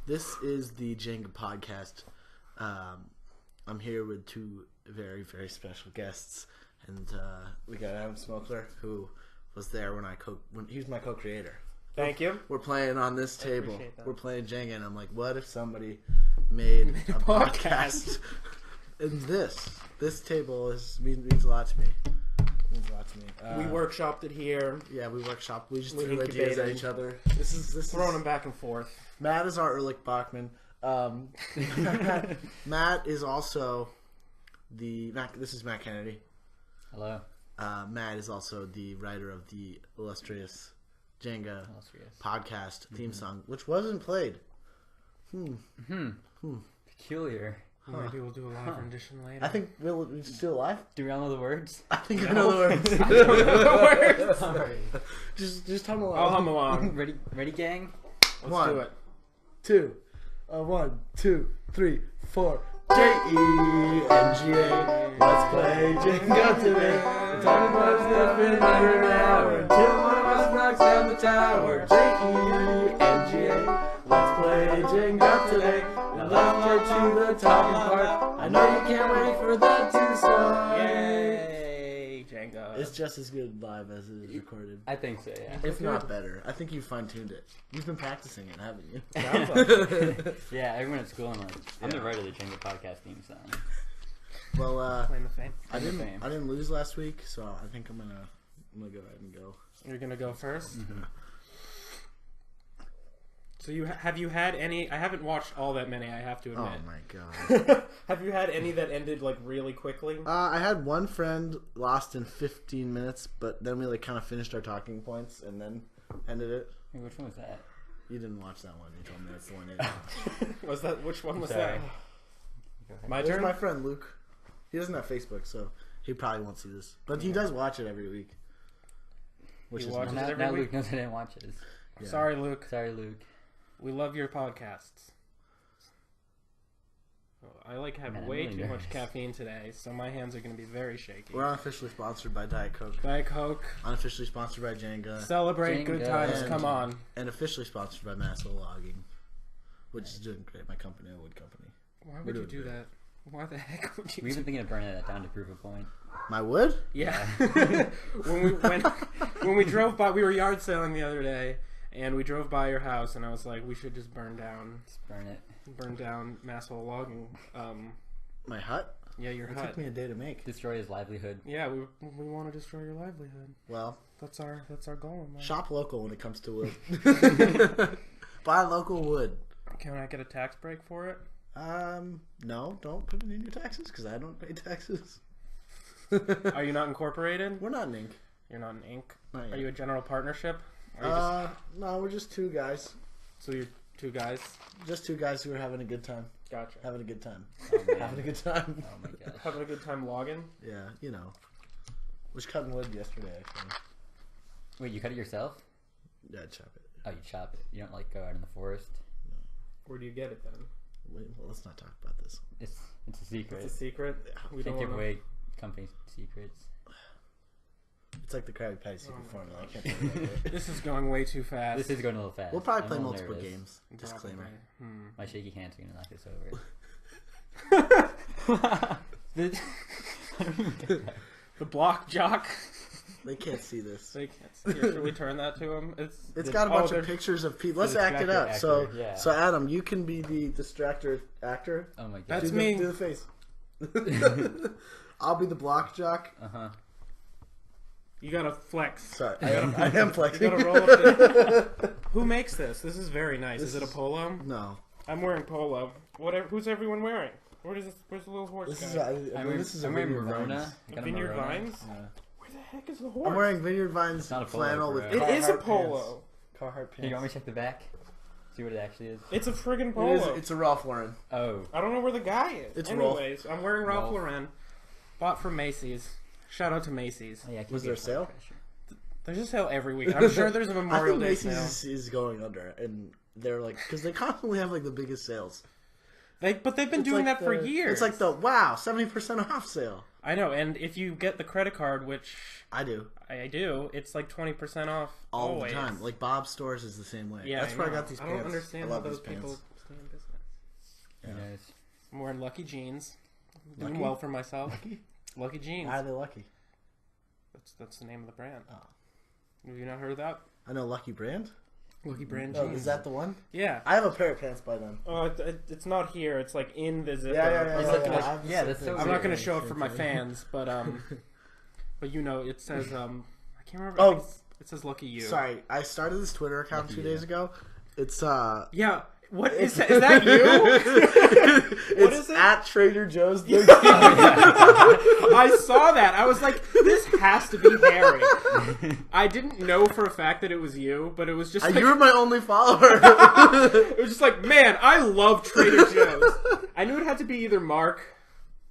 This is the Jenga podcast. I'm here with two very, very special guests, and we got Adam Smokler, who was there when he was my co-creator. Thank you. We're playing on this table. We're playing Jenga, and I'm like, what if somebody made a podcast? And this table means a lot to me. We workshopped it here. Yeah, we workshopped. We just threw ideas at each other. This is throwing them back and forth. Matt is our Ehrlich Bachman. Matt is also this is Matt Kennedy. Hello. Matt is also the writer of the illustrious Jenga podcast theme song, which wasn't played. Peculiar. Maybe we'll do a live rendition later. I think we'll just do it live. Do we all know the words? I think I know the words. I don't know the words. Sorry. Just hum along. I'll hum along. Ready, gang? Let's do it. 2, 1, 2, 3, 4. Jenga. Let's play Jenga today. The time was different every hour until one of us knocks down the tower. Jenga. Let's play Jenga today. Now let's get to the talking part. I know you can't wait for that to start. Yay, Jenga. It's just as good live as it is recorded. I think so, yeah. If not better. I think you fine-tuned it. You've been practicing it, haven't you? Sounds like it. Yeah, everyone at school, I'm the writer of the Jenga podcast theme song. Well, Claim to fame. I didn't lose last week, so I think I'm gonna go ahead and go. You're gonna go first. Mm-hmm. So have you had any? I haven't watched all that many. I have to admit. Oh my god. Have you had any that ended like really quickly? I had one friend lost in 15 minutes, but then we kind of finished our talking points and then ended it. Hey, which one was that? You didn't watch that one. You told me that's the one. Was that which one was Sorry. that? My There's turn. my friend Luke. He doesn't have Facebook, so he probably won't see this, but he does watch it every week. Which He is watches nice. every Now week? Luke knows I didn't watch his. Yeah. Sorry, Luke. Sorry, Luke. We love your podcasts. I have Man, I'm way really too much nervous. caffeine today, so my hands are going to be very shaky. We're unofficially sponsored by Diet Coke. Diet Coke. Unofficially sponsored by Jenga. Celebrate good Jenga. times. And- Come on. And officially sponsored by Massel Logging, which is doing great. My company, a wood company. Why We're would you doing do great. that? Why the heck would you We've do been thinking of burning that down to prove a point. My wood? Yeah. when we drove by, we were yard selling the other day, and we drove by your house, and I was like, we should just burn down Masshole Logging. My hut? Yeah, your It hut. took me a day to make. Destroy his livelihood. Yeah, we want to destroy your livelihood. Well, That's our goal. Man. shop local when it comes to wood. Buy local wood. Can I get a tax break for it? No, don't put it in your taxes because I don't pay taxes. Are you not incorporated? We're not an Inc. You're not an Inc. Not yet. Are you a general partnership? Are you just, No, we're just two guys. so you're two guys? Just two guys who are having a good time. Gotcha. Having a good time. Oh, man. Having a good time. Oh my gosh. Having a good time logging? Yeah, you know. Was cutting wood yesterday, actually. Wait, you cut it yourself? Yeah, I'd chop it. Oh, you chop it. You don't go out in the forest. Where do you get it then? Wait, well, let's not talk about this. It's a secret. It's a secret. We Can't don't give wanna... away company secrets. It's like the Krabby Patty secret formula. I can't tell you about it. This is going way too fast. This is going a little fast. We'll probably I'm play a little multiple nervous. games. Disclaimer. My shaky hands are gonna knock this over. The block jock. They can't see this. They can't see. Here, should we turn that to him? It's got a bunch of there's- pictures of people. Let's the act it distractor out. So, actor, yeah. so Adam, you can be the distractor actor. Oh my god. That's do me. Do the face. I'll be the block jock. Uh-huh. You gotta flex. Sorry, I am You flexing. gotta roll up the... Who makes this? This is very nice. This is it a is- polo? No, I'm wearing polo. Who's everyone wearing? Where's the little horse this is. guy? I'm wearing Vineyard Verona. Vines. I got a Vineyard Verona. Vines? Yeah. Where the heck is the horse? I'm wearing Vineyard Vines It's not a polo, flannel bro. with. It is a Carhartt polo. pants. Carhartt pants. Hey, you want me to check the back? See what it actually is? It's a friggin' It polo. is, it's a Ralph Lauren. Oh. I don't know where the guy is. It's Anyways, I'm wearing Ralph Rolf. Lauren. Bought from Macy's. Shout out to Macy's. Oh, yeah, I keep Was there a getting sale? pressure. There's a sale every week. I'm sure there's a I Memorial think Day Macy's sale. is going under, and they're like, because they constantly have like the biggest sales. But they've been It's doing like that for the- years. It's like the 70% off sale. I know, and if you get the credit card, which I do I do, it's like 20% off all always. the time. Like Bob's stores is the same way. Yeah, That's where I know. got these I pants. don't understand I how love those these people pants. stand Who knows? I'm wearing Lucky jeans. Doing well for myself. Lucky jeans. Why are they lucky? That's the name of the brand. Oh. Have you not heard of that? I know Lucky Brand. Lucky Brand Oh, jeans. is that the one? Yeah. I have a pair of pants by them. Oh, it's not here. It's like in the zipper. Yeah, that's so I'm not going to show it for my fans, but you know, it says I can't remember. Oh, it says Lucky You. Sorry, I started this Twitter account Lucky 2 days ago. It's Yeah. What is that? Is that you? What is it? At Trader Joe's. I saw that. I was like, this has to be Harry. I didn't know for a fact that it was you, but it was just like, you were my only follower. it was just like, man, I love Trader Joe's. I knew it had to be either Mark.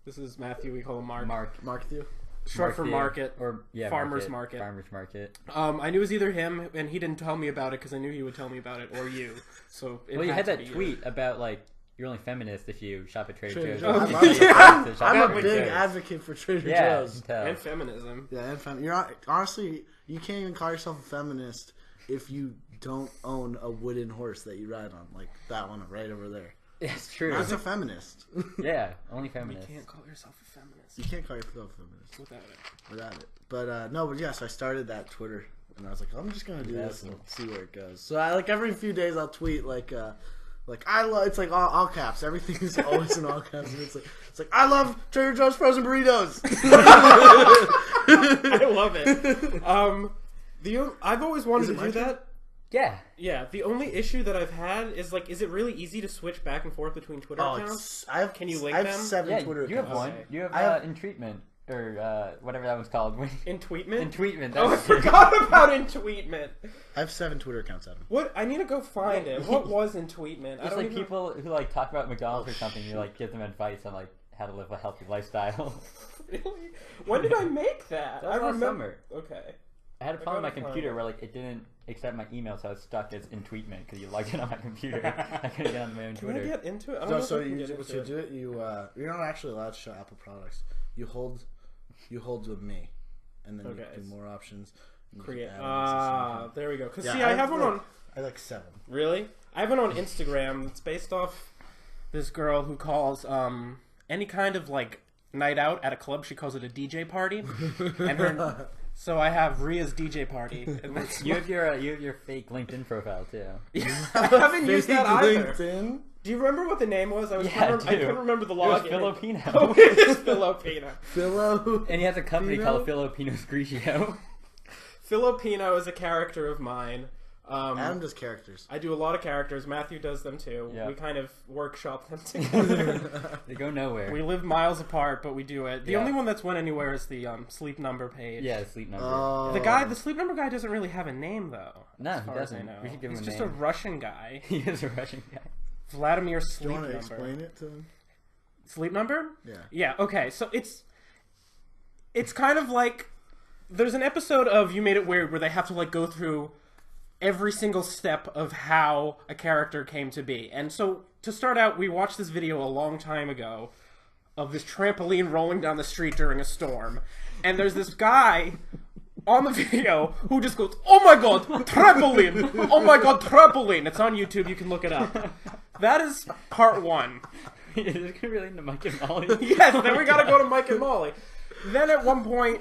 This is Matthew. We call him Mark. Mark Thew. Short for market. Or Farmer's Market. Farmer's Market. I knew it was either him, and he didn't tell me about it because I knew he would tell me about it, or you. So you had that tweet about like you're only feminist if you shop at Trader Joe's. I'm a big advocate for Trader Joe's and feminism. Yeah, and you're not, honestly, you can't even call yourself a feminist if you don't own a wooden horse that you ride on, like that one right over there. It's true. That's a feminist. Yeah, only feminist. You can't call yourself a feminist. You can't call yourself a feminist without it. But no, but yeah, so I started that Twitter, and I was like, I'm just gonna do this and see where it goes. So I, like, every few days I'll tweet like I love, it's like all caps. Everything is always in all caps. And it's like I love Trader Joe's frozen burritos. I love it. I've always wanted to do that. Yeah. Yeah. The only issue that I've had is like, is it really easy to switch back and forth between Twitter accounts? Can you link them? I have 7 Twitter accounts. You have one. You have In Treatment. Or whatever that one's called. In Tweetment? In Tweetment. Oh, I forgot about In Tweetment. I have 7 Twitter accounts, Adam. What? I need to go find it. What was In Tweetment? It's like people who like talk about McDonald's or something. You like give them advice on like how to live a healthy lifestyle. Really? When did I make that? I remember. Okay. I had a problem on my computer where like it didn't accept my email, so I was stuck as In Tweetment because you logged in on my computer. I couldn't get on my own Twitter. Can I get into it? I don't know if I can get into it. Do it. You're not actually allowed to show Apple products. You hold with me, and then you do more options. Create. There we go. Because see, I have one on. I like 7. Really? I have one on Instagram. It's based off this girl who calls any kind of like night out at a club. She calls it a DJ party, and her. So I have Ria's DJ party. And that's you have your fake LinkedIn profile too. I haven't used that either. LinkedIn? Do you remember what the name was? I couldn't remember the login. It was Filipino. Oh, it is Filipino. And he has a company called Filipinos Grigio. Filipino is a character of mine. Adam does characters. I do a lot of characters. Matthew does them too. Yeah. We kind of workshop them together. They go nowhere. We live miles apart, but we do it. The only one that's went anywhere is the sleep number page. Yeah, the sleep number. The sleep number guy doesn't really have a name though. No, he doesn't. We should give him a name. He's just a Russian guy. He is a Russian guy. Vladimir Sleep Number. Do you want to Number. explain it to him? Sleep Number? Yeah. Yeah, okay. So it's kind of like there's an episode of You Made It Weird where they have to like go through every single step of how a character came to be. And so to start out, we watched this video a long time ago of this trampoline rolling down the street during a storm. And there's this guy on the video who just goes, "Oh my god, trampoline! Oh my god, trampoline!" It's on YouTube, you can look it up. That is part 1. Is it gonna relate to Mike and Molly? Yes, then we gotta go to Mike and Molly. Then at one point,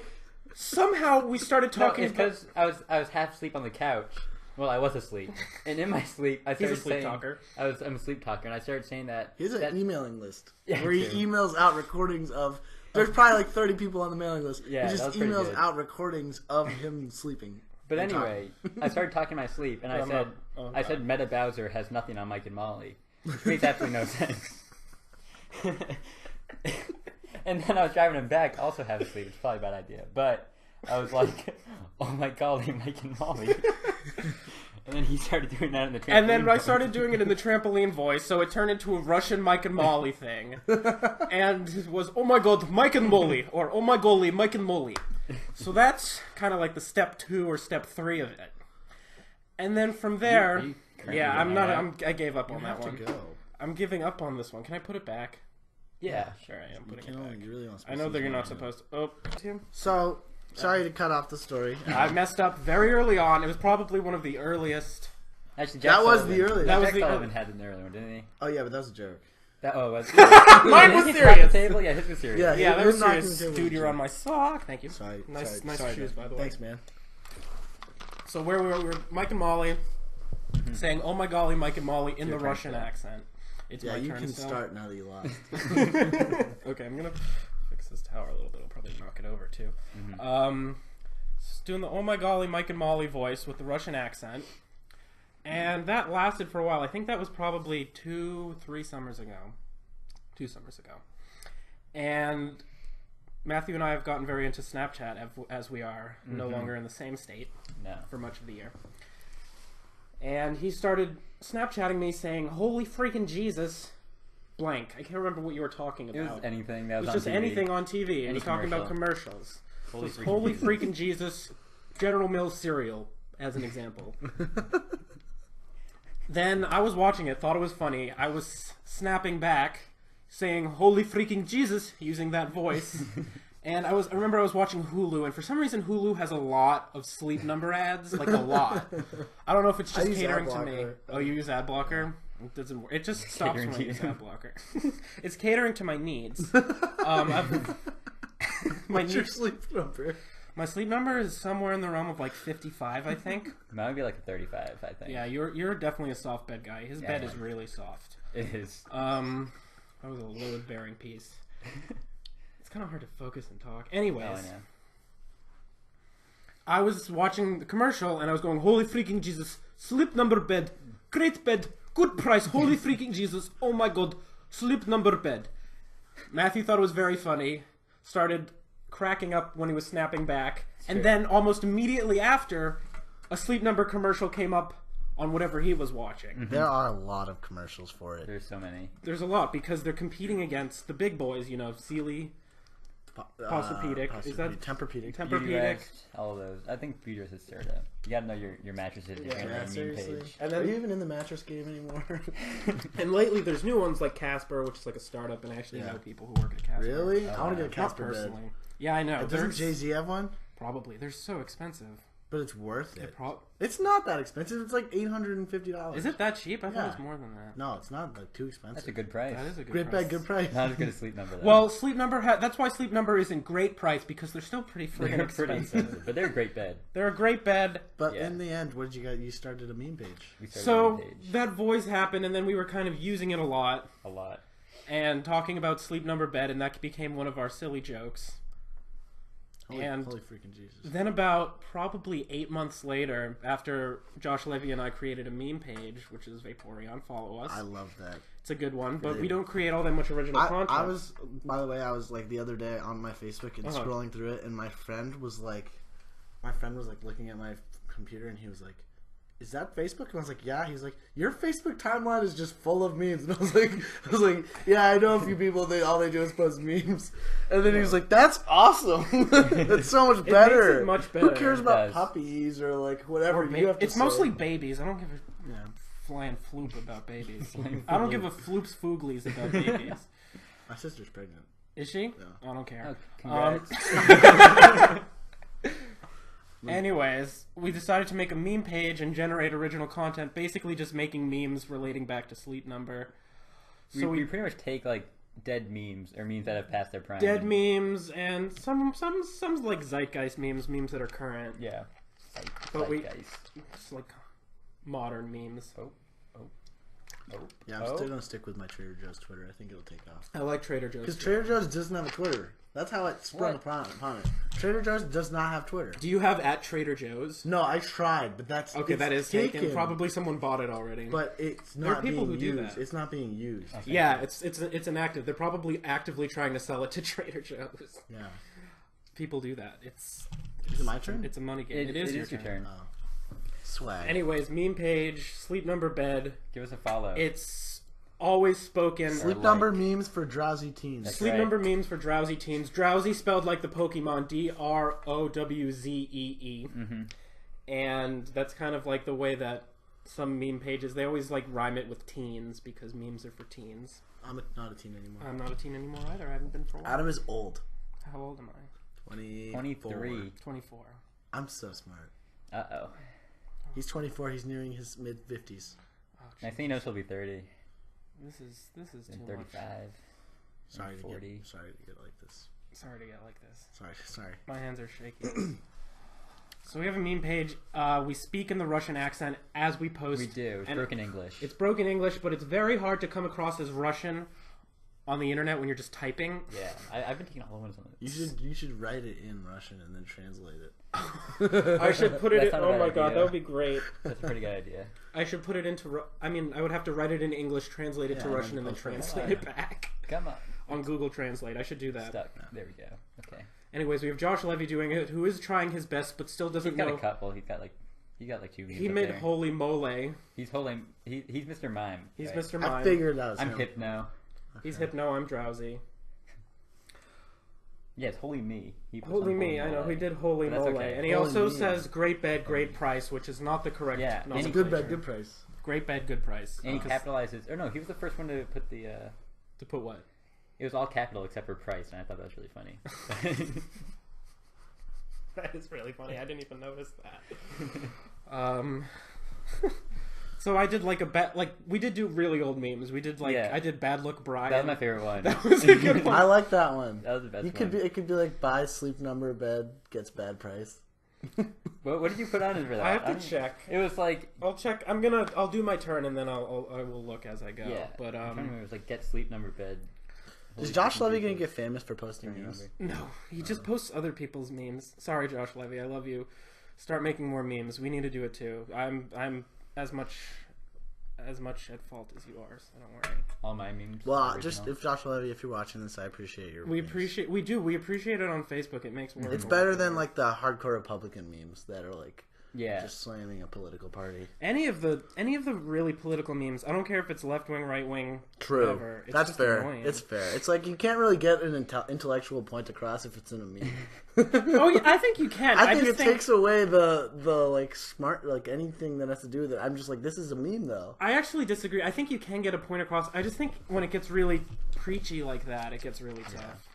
somehow we started talking. It's because I was half asleep on the couch. Well, I was asleep, and in my sleep, I started saying, I'm a sleep talker, and I started saying that. He has an emailing list where he emails out recordings of. There's probably like 30 people on the mailing list. Yeah, he just emails out recordings of him sleeping. But anyway, I started talking in my sleep, and I said Meta Bowser has nothing on Mike and Molly, which makes absolutely no sense. And then I was driving him back, also half asleep. It's probably a bad idea, but I was like, "Oh my golly, Mike and Molly." And then he started doing that in the trampoline And then I started doing it in the trampoline voice, so it turned into a Russian Mike and Molly thing. And it was, "Oh my god, Mike and Molly," or "Oh my golly, Mike and Molly." So that's kind of like the step 2 or step 3 of it. And then from there, I gave up on that one. I'm giving up on this one. Can I put it back? Yeah. Sure, I am putting it back. You really I know that you're not supposed to. Oh, Tim. So, sorry to cut off the story. I messed up very early on. It was probably one of the earliest. Actually, that was the earliest. Jack Sullivan had an early one, didn't he? Oh yeah, but that was a joke. Mine was serious. Table? Yeah, his was serious. Yeah. Yeah, that You're was knocking serious. the table. Dude, you're on my sock. Thank you. Sorry. Nice sorry, shoes, man. by the way. Thanks, man. So where we were Mike and Molly saying, "Oh my golly, Mike and Molly" in the Russian accent. It's Yeah, my you turn can still. start now that you lost. Okay, I'm gonna fix this tower a little bit. I'll probably knock it over too. Just doing the "Oh my golly, Mike and Molly" voice with the Russian accent, and that lasted for a while. I think that was probably 2-3 summers ago. 2 summers ago, and Matthew and I have gotten very into Snapchat as we are no longer in the same state for much of the year. And he started Snapchatting me saying, "Holy freaking Jesus, blank." I can't remember what you were talking about. It was anything that was It was just on TV. anything on TV. It was talking about commercials. Holy freaking Jesus, General Mills cereal, as an example. Then I was watching it, thought it was funny. I was snapping back, saying "Holy freaking Jesus" using that voice. And I remember I was watching Hulu, and for some reason Hulu has a lot of Sleep Number ads, like a lot. I don't know if it's just catering to me. Oh, you use ad blocker? It doesn't work. It just stops when I use ad blocker. It's catering to my needs. What's your sleep number? My sleep number is somewhere in the realm of like 55, I think. Mine would be like a 35, I think. Yeah, you're definitely a soft bed guy. His bed is really soft. It is. That was a load-bearing piece. It's kind of hard to focus and talk. Anyways, I was watching the commercial and I was going, "Holy freaking Jesus, Sleep Number bed, great bed, good price, holy freaking Jesus, oh my God, Sleep Number bed." Matthew thought it was very funny, started cracking up when he was snapping back, and then almost immediately after, a Sleep Number commercial came up on whatever he was watching. There are a lot of commercials for it. There's so many. There's a lot because they're competing against the big boys, you know, Sealy, Posturepedic. Is that Tempur-Pedic? Tempur-Pedic? All of those. I think Beauty is third up. You gotta know your mattresses. Your meme seriously. page. And Are then, you even in the mattress game anymore? and lately, there's new ones like Casper, which is like a startup, and I actually know people who work at Casper. Really? Oh, I want to wow. get a Not Casper bed. personally. Yeah, I know. Doesn't Jay-Z have one? Probably. They're so expensive. But it's worth it. It It's not that expensive. It's like $850. Is it that cheap? I thought Yeah. it was more than that. No, it's not like too expensive. That's a good price. That is a good Great price. bed, good price. Not as good as Sleep Number though. Well, Sleep Number, that's why Sleep Number isn't great price, because they're still pretty freaking they're pretty expensive. expensive, but they're a great bed. They're a great bed. But Yeah. in the end, what did you got? You started a meme page. We started So a page. that voice happened, and then we were kind of using it a lot A lot. and talking about Sleep Number bed, and that became one of our silly jokes. Holy freaking Jesus. Then about probably 8 months later, after Josh Levy and I created a meme page, which is Vaporeon, follow us. I love that. It's a good one, but we don't create all that much original content. I was, by the way, I was like the other day on my Facebook and scrolling through it, and my friend was like looking at my computer, and he was like, "Is that Facebook?" And I was like, "Yeah." He's like, "Your Facebook timeline is just full of memes." And I was like, "Yeah, I know a few people. All they do is post memes." And then he was like, "That's awesome. That's so much better. Makes it much better. Who cares It about does. puppies or like whatever you have to It's say?" mostly babies. I don't give a flying floop about babies. I don't give a floops fooglies about babies. My sister's pregnant. Is she? Yeah. I don't care. Oh, congrats. Anyways, we decided to make a meme page and generate original content, basically just making memes relating back to Sleep Number. So we pretty much take like dead memes or memes that have passed their prime. dead memes and some like zeitgeist memes that are current. Yeah. But we Zeitgeist. just like modern memes. Yeah, I'm still gonna stick with my Trader Joe's Twitter. I think it'll take off. I like Trader Joe's. Because Trader Joe's doesn't have a Twitter. That's how it sprung upon it. Trader Joe's does not have Twitter. Do you have at Trader Joe's? No, I tried, but that's Okay, it's that is taken. Probably someone bought it already. But it's There are not people being who do used. that. It's not being used. Okay. Yeah, it's inactive. They're probably actively trying to sell it to Trader Joe's. Yeah. People do that. It's Is it my turn? It's a money game. It is your turn. Oh. Swag. Anyways, meme page, Sleep Number bed. Give us a follow. It's always spoken. Sleep like- number memes for drowsy teens. That's Sleep right. Number memes for drowsy teens. Drowsy spelled like the Pokemon, DROWZEE. Mm-hmm. And that's kind of like the way that some meme pages, they always like rhyme it with teens because memes are for teens. I'm not a teen anymore. I'm not a teen anymore either. I haven't been for a while. Adam is old. How old am I? 23. 24. I'm so smart. Uh-oh. He's 24. He's nearing his mid-50s. Oh, Next thing you know, she'll be 30. This is too much. 35. Sorry to 40. get like this. Sorry to get like this. Sorry. My hands are shaky. So we have a meme page. We speak in the Russian accent as we post. We do. It's broken English. It's broken English, but it's very hard to come across as Russian on the internet when you're just typing. Yeah, I've been taking all the ones on it. You should write it in Russian and then translate it. I should put it in. That's not a Oh bad my god, idea. that would be great. That's a pretty good idea. I should put it into. I mean, I would have to write it in English, translate it to Yeah, Russian, and then post it. translate it back Come on Google Translate. I should do that. Stuck. There we go. Okay. Anyways, we have Josh Levy doing it, who is trying his best, but still doesn't He's got know. a couple. He got like 2 memes He up made there. Holy Mole. He's holding. He's Mr. Mime. He's right? Mr. I Mime. figured that was I'm him. Hypno. He's Hypno. I'm Drowsy. Yeah, it's Holy Me. He puts Holy on Me, I know. Mole. He did Holy But that's Mole. okay. And he Holy also Me. says Great Bed, Great Price, which is not the correct Yeah, It's nomenclature. good bet, good price. Great Bed, Good Price. And he Because- capitalizes. Or no, he was the first one to put the. to put what? It was all capital except for price, and I thought that was really funny. That is really funny. I didn't even notice that. So I did like a bet. Like we did do really old memes. We did like Yeah. I did Bad Luck Brian. That was my favorite one. That was a good one. I like that one. That was the best You one. could be. It could be like buy sleep number bed gets bad price. What did you put on it for that? I have don't- to check. It was like. I'll check. I'll do my turn and then I will look as I go. Yeah. But I'm trying to remember. It was like get sleep number bed. Is Holy Josh fucking Levy gonna Jesus. get famous for posting Trying to memes? remember. no, he just posts other people's memes. Sorry, Josh Levy. I love you. Start making more memes. We need to do it too. I'm as much at fault as you are. So don't worry. All my memes. Well, original. just if Josh Levy, if you're watching this, I appreciate your. We memes. appreciate it on Facebook. It makes more. It's better than like the hardcore Republican memes that are like Yeah. just slamming a political party. any of the really political memes. I don't care if it's left wing, right wing. True. Whatever. It's That's just fair. annoying. It's fair. It's like you can't really get an intellectual point across if it's in a meme. Oh, yeah, I think you can. I think just it takes away the like smart like anything that has to do with it. I'm just like, this is a meme though. I actually disagree. I think you can get a point across. I just think when it gets really preachy like that, it gets really tough.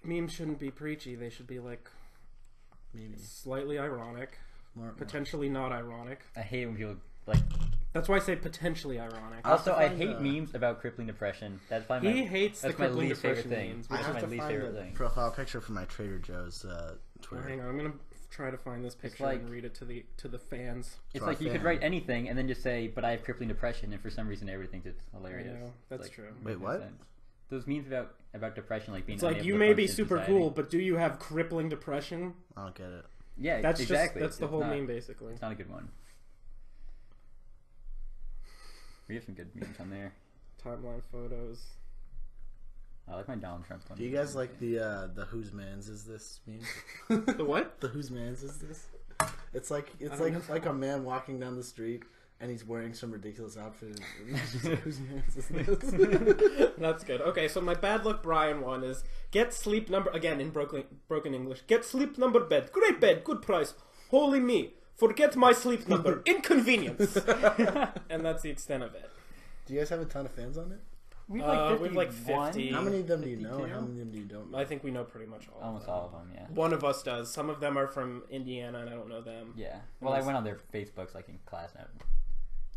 Memes shouldn't be preachy. They should be like Maybe slightly ironic, more. potentially not ironic. I hate when people like. That's why I say potentially ironic. Also, I find hate a- memes about crippling depression. That's probably He my. hates the That's my crippling least favorite depression thing. memes. I Which is have my to least find favorite a thing. profile picture for my Trader Joe's Twitter. Hang on, I'm gonna try to find this picture like- and read it to the fans. It's For like a you could fan. write anything and then just say, "But I have crippling depression," and for some reason everybody thinks it's hilarious. I know, that's Like, true. Wait, makes no what? sense. Those memes about depression, like being. It's like unable you to may be function in super society. cool, but do you have crippling depression? I don't get it. Yeah, That's exactly. just that's the It's whole not- meme basically. It's not a good one. We have some good memes on there. Timeline photos. I like my Donald Trump one. Do you guys like the whose man's is this meme? The what? The whose man's is this? It's like I don't know. a man walking down the street and he's wearing some ridiculous outfit. And it's just like, whose man's is this? That's good. Okay, so my bad luck Brian one is get sleep number again in broken English. Get sleep number bed. Great bed, good price. Holy me. Forget my sleep number. Inconvenience. And that's the extent of it. Do you guys have a ton of fans on it? We've we've like 50. How many of them do you know? 52? And how many of them do you don't know? I think we know pretty much all. Almost of them. all of them, yeah. One of us does. Some of them are from Indiana, and I don't know them. Yeah. Well, I went on their Facebooks like in class and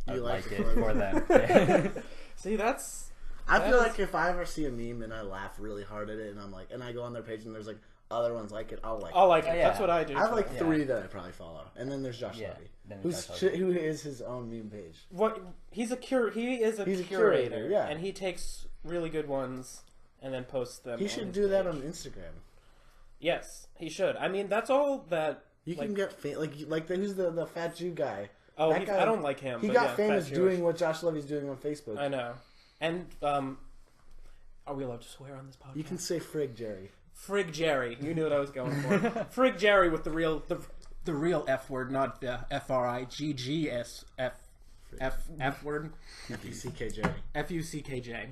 I You would like like it it for for them. Yeah. See, that's I feel That like if I ever see a meme and I laugh really hard at it and I'm like, and I go on their page and there's like other ones like it, I'll like. I'll like it. Oh, yeah. That's what I do. I have like Yeah. 3 that I probably follow, and then there's Josh Yeah, Levy, then there's who's Josh Levy. who is his own meme page. What he's a He's a He's a curator, curator, yeah. and he takes really good ones and then posts them. He on should his do that page. on Instagram. Yes, he should. I mean, that's all that. You like, can get who's the fat Jew guy? Oh, that guy- I don't like him. He but got yeah, famous Fat doing Jewish. what Josh Levy's doing on Facebook. I know. And are we allowed to swear on this podcast? You can say frig, Jerry. Frig Jerry. You knew what I was going for. Frig Jerry with the real F word, not the FRIGGS F word. FUCKJ. FUCKJ.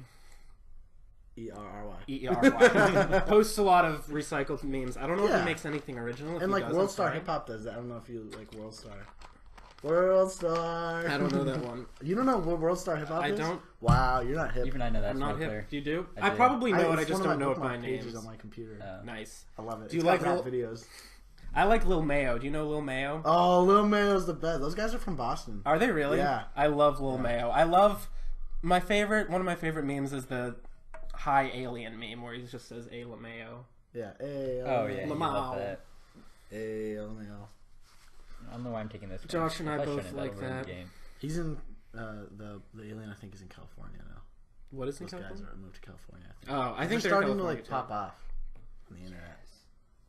ERRY. ERY. Posts a lot of recycled memes. I don't know if Yeah. he makes anything original. If And he like does, World I'm Star sorry. Hip Hop does that. I don't know if you like World Star. World Star. I don't know that one. You don't know what World Star Hip Hop I is? don't. Wow, you're not hip. Even I know that I'm not Smokler. hip. Do you do? I I do. probably know it. I it's just one of don't know my it by pages names. on my computer. Nice. I love it. Do you It's got like rap videos? I like Lil Mayo. Do you know Lil Mayo? Oh, Lil Mayo's the best. Those guys are from Boston. Are they really? Yeah. I love Lil Mayo. I love one of my favorite memes is the Hi Alien meme where he just says "Hey LaMayo." Yeah. Hey, Oh yeah, I Lamau. love that. Hey, Mayo. I don't know why I'm taking this. Josh and I Probably both shouldn't. like That'll ruin that. the game. He's in the alien. I think is in California now. What is in Those guys California? are moved to California. I think. Oh, I think they're they're starting to California, like too. pop off on the internet.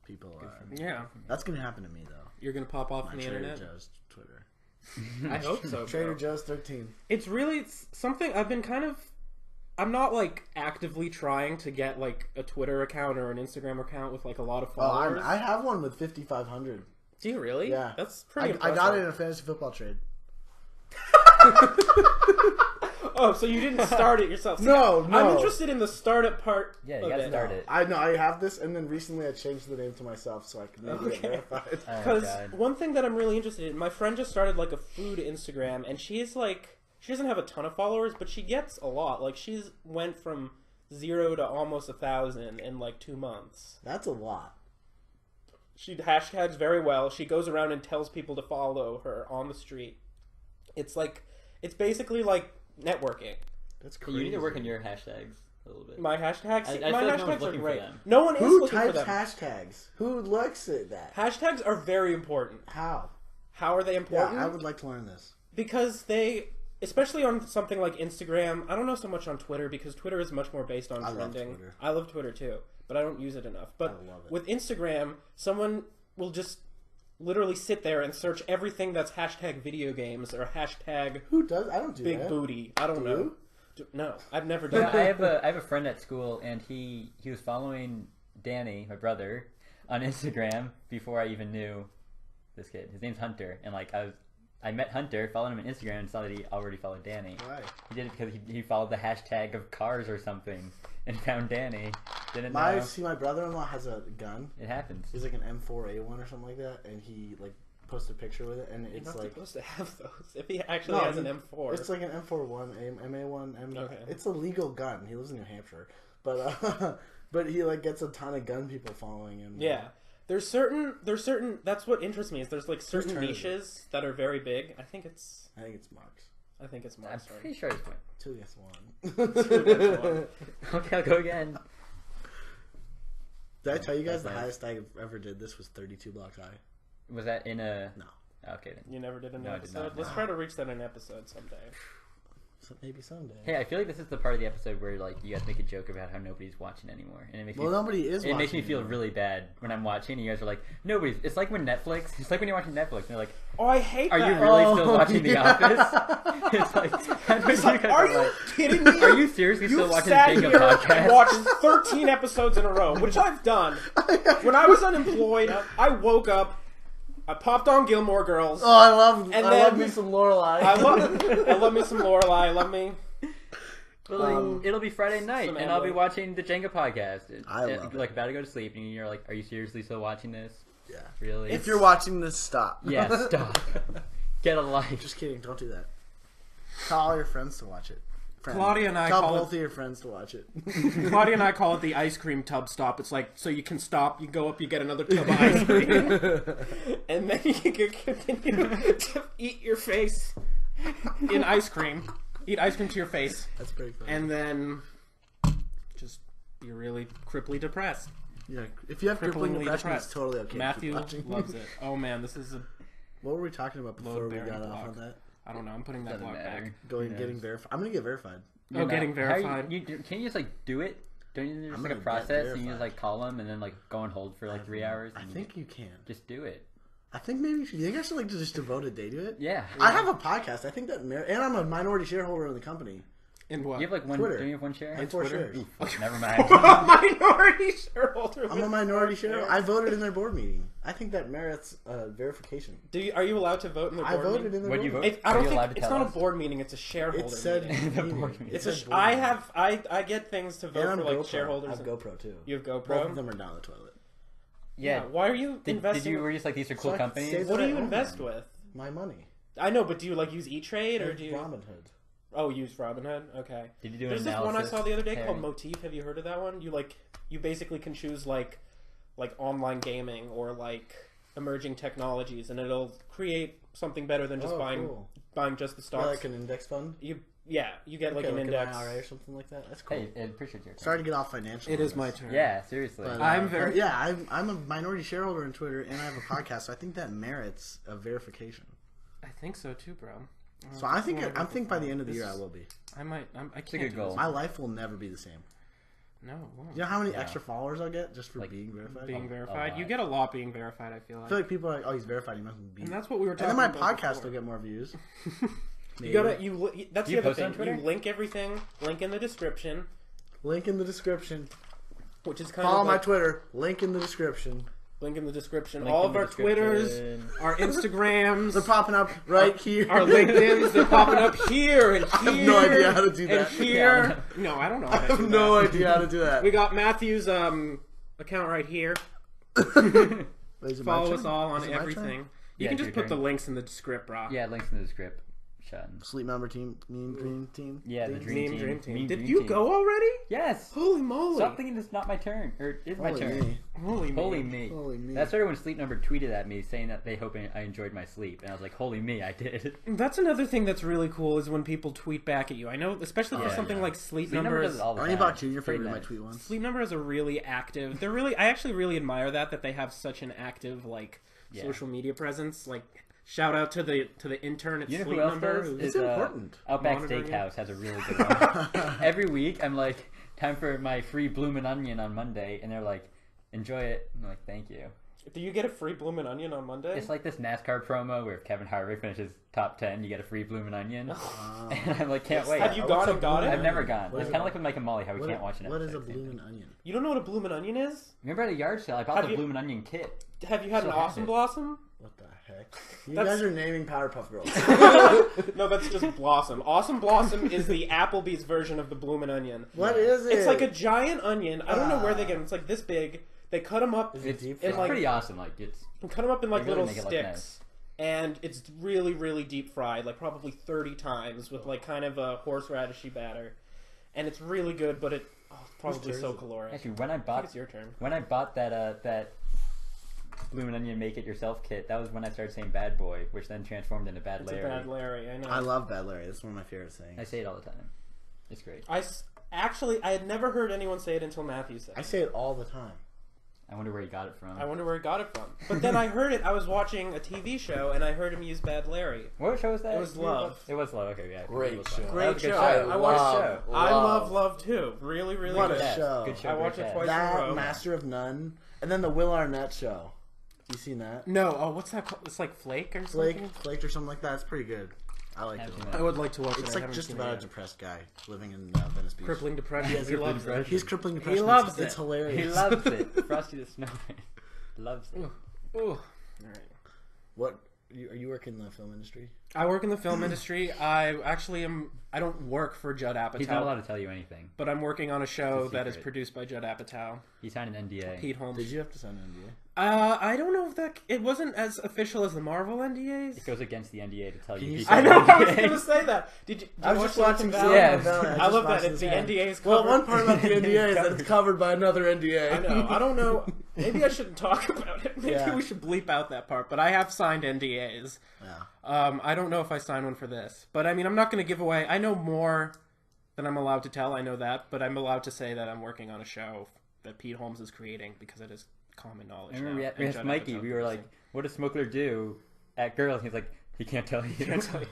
People are. Yeah, That's gonna happen to me though. you're gonna pop off My on the Trader internet. Joe's Twitter. I hope so. Trader bro. Joe's 13. It's really something I've been kind of. I'm not like actively trying to get like a Twitter account or an Instagram account with like a lot of Oh, followers. I have one with 5,500. Do you really? Yeah. That's pretty I impressive. got it in a fantasy football trade. Oh, so you didn't start it yourself? No. I'm interested in the startup part. Yeah, you of gotta it. start it. I know I have this, and then recently I changed the name to myself so I could maybe get Okay. verified. Oh, Because God. one thing that I'm really interested in, my friend just started like a food Instagram, and she doesn't have a ton of followers, but she gets a lot. Like she's went from 0 to almost 1,000 in like 2 months. That's a lot. She hashtags very well. She goes around and tells people to follow her on the street. It's basically like networking. That's crazy. You need to work on your hashtags a little bit. My hashtags, I feel my like no one's hashtags are looking for great. them. No one is Who looking for types them. hashtags? Who looks at that? Hashtags are very important. How? How are they Yeah, important? I would like to learn this. Because they, especially on something like Instagram, I don't know so much on Twitter because Twitter is much more based on I love trending. Twitter. I love Twitter too, but I don't use it enough. But I love it. with Instagram, someone will just literally sit there and search everything that's hashtag video games or hashtag Who does? I don't do big that. booty. I don't Do know. you? No, I've never done Yeah, that. I have a friend at school, and he was following Danny, my brother, on Instagram before I even knew this kid. His name's Hunter, and like I met Hunter, followed him on Instagram, and saw that he already followed Danny. Why? He did it because he followed the hashtag of cars or something, and found Danny. Didn't My know. brother-in-law has a gun. It happens. He's like an M4A1 or something like that, and he like posted a picture with it, and You're it's not like supposed to have those. If he actually has an M4. It's like an M41, MA1, Okay. It's a legal gun. He lives in New Hampshire, but but he like gets a ton of gun people following him. Yeah. There's certain that's what interests me is there's like certain turn is it? niches that are very big. I think it's I think it's Mark's. I'm Mark's. pretty sure it's one. 2 against 1. Okay, I'll go again. Did I tell you guys the That's highest I ever did this was 32 blocks high? Was that in a? No. Okay then. You never did an No, I did episode? not. Let's try to reach that in an episode someday. So maybe someday. Hey, I feel like this is the part of the episode where like you guys make a joke about how nobody's watching anymore, and it makes Well, nobody is it makes watching me feel anymore. really bad when I'm watching. And you guys are like, nobody's. It's like when Netflix. It's like when you're watching Netflix. And they're like, Oh, I hate are that. you really Oh, still watching The yeah. Office? It's like, Are you kidding me? Are you seriously still You've watching the sat Jenga here podcast? and watched 13 episodes in a row, which I've done. When I was unemployed, I woke up, I popped on Gilmore Girls. Oh, I love then- me some Lorelai. I love me some Lorelai. I love me. But like, it'll be Friday night, some and I'll be Emily. watching the Jenga podcast. I love like about to go to sleep, and you're like, "Are you seriously still watching this? Yeah. Really? If you're watching this, stop. yeah, stop. Get a life." Just kidding. Don't do that. Tell all your friends to watch it. Friend. Claudia and I Tell call both it- of your friends to watch it. Claudia and I call it the ice cream tub stop. It's like, so you can stop, you go up, you get another tub of ice cream, and then you can continue to eat your face in ice cream. Eat ice cream to your face. That's pretty funny. And then just be really cripply depressed. Yeah, if you have crippling Cripplingly depression, depressed. it's totally okay. Matthew Keep watching. loves it. Oh man, this is a... What were we talking about before we Load-bearing got off block. on that? I don't know, I'm putting that Doesn't block matter. back. Getting verified. I'm gonna get verified. Oh, getting verified. Can't you just like do it? Don't you just I'm like a gonna get process and you just verified. like call them and then like go on hold for like 3 hours? I And think you can. just do it. I think maybe you think I should like just devote a day to it. Yeah. I have a podcast. I think that, and I'm a minority shareholder in the company. In what? You have like one. Twitter. Don't you have one share? And 4 shares. Oof, never mind. Minority shareholder. I'm a minority shareholder. I voted in their board meeting. I think that merits verification. Are you allowed to vote in the board I voted meeting? in their What'd you board vote? meeting. I Are don't you allowed think to it's tell not us? a board meeting. It's a shareholder It said meeting. The meeting. board meeting. It's It said a. board meeting. I get things to vote And I'm for like GoPro. I shareholders. have GoPro too. You have GoPro. Both of them are down the toilet. Yeah. Why are you Did investing? you? Were you just like these are cool So I can companies? save What do I you own invest them. with? My money. I know, but do you like use E-Trade or do you? Robinhood. Oh, use Robinhood. Okay. Did you do There's an this one I analysis? saw the other day Harry? called Motif. Have you heard of that one? You basically can choose like online gaming or like emerging technologies, and it'll create something better than just buying just the stocks. Like an index fund? You get like an like index. an IRA or something like that. That's cool. Hey, I appreciate your turn. Sorry to get off financial. It is my turn. Yeah, seriously. But, I'm very. Yeah, I'm a minority shareholder in Twitter, and I have a podcast, so I think that merits a verification. I think so too, bro. So I think by the end of the year I will be. I might. I a can't good do goal. this. My life will never be the same. No, it won't. You know how many extra followers I'll get just for Like, being verified? Being a verified, lot. you get a lot being verified. I feel like. I feel like people are like, "Oh, he's verified. He must be." And that's what we were And talking then about. my podcast before. will get more views. You gotta that's Do the you other post on thing. Twitter? You link everything. Link in the description, Link in the description. which is kind Follow of my like, Twitter. Link in the description. link in the description. Link All in of the our Twitters, description. our Instagrams, They're popping up right here. our LinkedIns. They're popping up here and here. I have no idea how to do And that. here. No, I don't know. How I to have do no that. idea how to do that. We got Matthew's account right here. Is it my Follow turn? us all Is on it my turn? everything. You Yeah, can it's just your put the turn. links in the description, bro. Yeah, links in the description. Sleep Member Team, Dream Team. Yeah, the Thing? Dream Team. Mean Did Dream you Team. go already? Yes. Holy moly! Stop thinking it's not my turn. Or it's my Holy turn. me. Holy Holy me. me. Holy me. That started when Sleep Number tweeted at me saying that they hope I enjoyed my sleep. And I was like, holy me, I did. That's another thing that's really cool is when people tweet back at you. I know, especially for Yeah, something yeah. like Sleep Sleep Number Number does is it all the Ernie time. Bach Jr. Pretty favored my nice. tweet once. Sleep Number is a really active. I actually really admire that they have such an active Yeah. social media presence. Like shout out to the intern at You know Sleep who else Number. does? who's- It's Is, important. Outback monitoring it. Steakhouse has a really good one. Every week, I'm like, time for my free bloomin' onion on Monday, and they're like, enjoy it. I'm like, thank you. Do you get a free bloomin' onion on Monday? It's like this NASCAR promo where if Kevin Harvick finishes top 10, you get a free bloomin' onion. And I'm like, can't wait. Have you What's gone a and got it? I've never gone. What It's is kind it? of like with Mike and Molly, how we can't watch an What episode. is a bloomin' onion? You don't know what a bloomin' onion is? Remember at a yard sale, I bought Have the you- bloomin' onion kit. Have you had Still an have Awesome it. Blossom? What the heck? You That's- guys are naming Powerpuff Girls. No, that's just Blossom. Awesome Blossom is the Applebee's version of the bloomin' onion. What is it? It's like a giant onion. I don't know where they get them. It's like this big. They cut them up. Is it deep It's like- pretty awesome. Like, it's Cut them up in like They really little make it look sticks. nice. And it's really, really deep fried, like probably 30 times with like kind of a horseradishy batter. And it's really good, but it's probably turn so is it? caloric. actually when I I think bought it's your turn. that bloomin' onion make it yourself kit, that was when I started saying bad boy, which then transformed into bad It's Larry. a bad Larry, I know. I love Bad Larry. That's one of my favorite sayings. I say it all the time. It's great. Actually, I had never heard anyone say it until Matthew said it. I say it all the time. I wonder where he got it from. I wonder where he got it from. But then I heard it. I was watching a TV show and I heard him use Bad Larry. What show was that? It was Love. It was Love. Okay, yeah. Great It was show. Love. Great That was a good show. show. I watched love, I love Love too. Really, really What a good. Yes, show. Good show. I great watched it cast. twice. in a That row. Master of None, and then the Will Arnett show. You seen that? No, what's that called? It's like Flake or something? Flaked or something like that. It's pretty good. I like Haven't it. seen I would like to watch it. It's I like haven't just seen about it a yet. depressed guy living in Venice Beach. Crippling depression. He has He crippling loves depression. it. He's crippling depression. loves It's it. hilarious. He loves it. Frosty the Snowman. Loves it. Ooh. All right. What? Are you working in the film industry? I work in the film industry. I actually am. I don't work for Judd He's not allowed Apatow, to tell you anything. but I'm working on a show It's a that is secret. produced by Judd Apatow. He signed an NDA. Pete Holmes. Did you have to sign an NDA? I don't know if that. It wasn't as official as the Marvel NDAs. It goes against the NDA to tell Can you. you he say- I signed know. an I was NDA. gonna say that. Did you? I was just watching Silicon Silicon Valley? Valley. I love that. It's the NDAs. Well, covered. one part about the NDA is that it's covered by another NDA. I know. I don't know. Maybe I shouldn't talk about it. Maybe Yeah. we should bleep out that part. But I have signed NDAs. Yeah. I don't know if I signed one for this, but I mean, I'm not going to give away. I know more than I'm allowed to tell. I know that, but I'm allowed to say that I'm working on a show that Pete Holmes is creating because it is common knowledge. I remember now, we and asked Judd Mikey. Apatow We were like, producing. "What does Smokler do at Girls?" He's like, "He can't tell you." Can't tell you.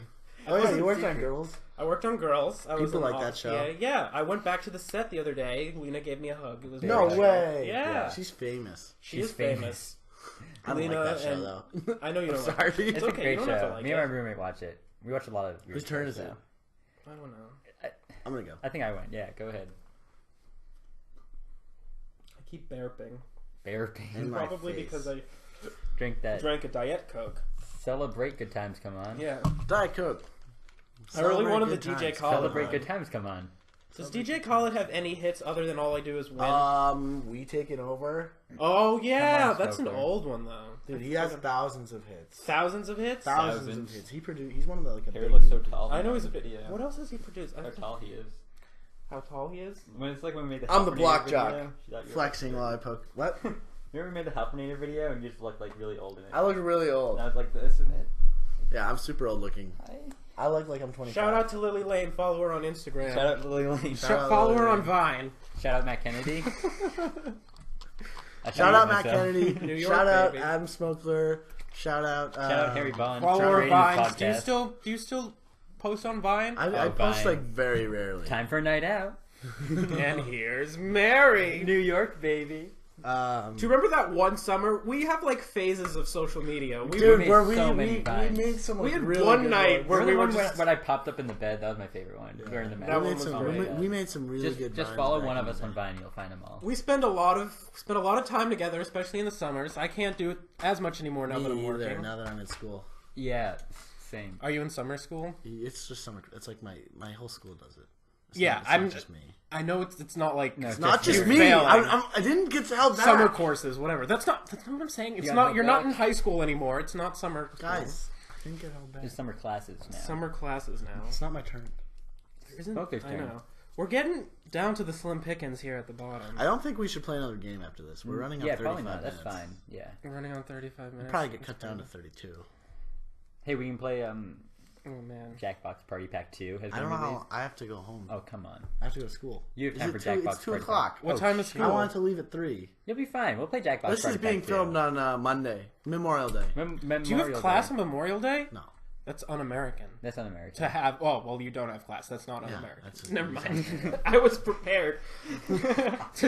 Oh yeah, wasn't you worked on secret. Girls. I worked on Girls. I was People an like that office show. PA. Yeah, I went back to the set the other day. Lena gave me a hug. It was No very way. Yeah. She's famous. She She's is famous. I don't Lena like that show and- though. I know you I'm don't. Like sorry. It's okay, a great you don't have to show. like Me and my it. roommate watch it. We watch a lot of. weird Whose turn stuff, is it? so. I don't know. I'm gonna go. I think I went. Yeah, go ahead. I keep burping. Bear In pain. my Probably face. because I Drink that. drank a Diet Coke. Celebrate good times. Come on. Yeah. Diet Coke. I really wanted the Celebrate DJ good Khaled. times. Celebrate good times. Come on. Does DJ Khaled have any hits other than All I Do Is Win? We Take It Over. Oh yeah, Come on, that's an Stoker. old one though. Dude, he has thousands of hits. Thousands of hits. Thousands Thousands. of hits. He's one of the like a Hair big looks so movie. tall. I know he's a bit. bit. What else has he produced? How tall he is. How tall he is? When it's like when we made the. I'm the Half block video, jock. she thought you were- Flexing while I poke. What? You ever made the Halpinator video and you just looked like really old in it? I look really old. And I was like this in it. Yeah, I'm super old looking. I look like I'm 25. Shout out to Lily Lane. Follow her on Instagram. Shout out to Lily Lane. Follow her on Vine. Shout out Matt Kennedy. Shout out Matt Kennedy. New York, Shout out baby. Adam Smokler. Shout out Harry Bond. Follow Shout her out Vine. Ratings Do you still post on Vine? I post Vine. like very rarely. Time for a night out. And here's Mary. New York, baby. Do you remember that one summer? We have like phases of social media. Dude, made where so many vines. made some We had really one good night ones. where we were when, just when I popped up in the bed, that was my favorite one. During the That match. one was great. We made some really good. Just vines follow back one of in us the on day. Vine, you'll find them all. we spend a lot of time together, especially in the summers. I can't do it as much anymore now that I'm Me either, working. now that I'm in school. Yeah, same. Are you in summer school? It's just summer. It's like my whole school does it. It's Yeah, not I'm just me. I know it's not like No, It's not just You're me. failing. I didn't get held back. summer courses, whatever. That's not what I'm saying. It's got not. held You're not back? in high school anymore. It's not summer. school. Guys, I didn't get held back. There's summer classes now. Summer classes now. It's not my turn. Isn't Smoker's I turn. know. We're getting down to the slim pickings here at the bottom. I don't think we should play another game after this. We're running on Yeah, 35 probably not. minutes. That's fine. Yeah. We're running on 35 minutes. Probably get cut down to 32. Hey, we can play Oh man. Jackbox Party Pack 2. Has I don't been know released. how. I have to go home. Oh, come on. I have to go to school. You have time for It's Jackbox 2 Party o'clock. Pack. What time is school? I wanted to leave at 3. You'll be fine. We'll play Jackbox This Party is being Pack 2. filmed on Monday, Memorial Day. Do you have class on Memorial Day? No. That's un-American. That's un-American. To have, well, you don't have class. That's not un-American. that's- Never mind. I was prepared to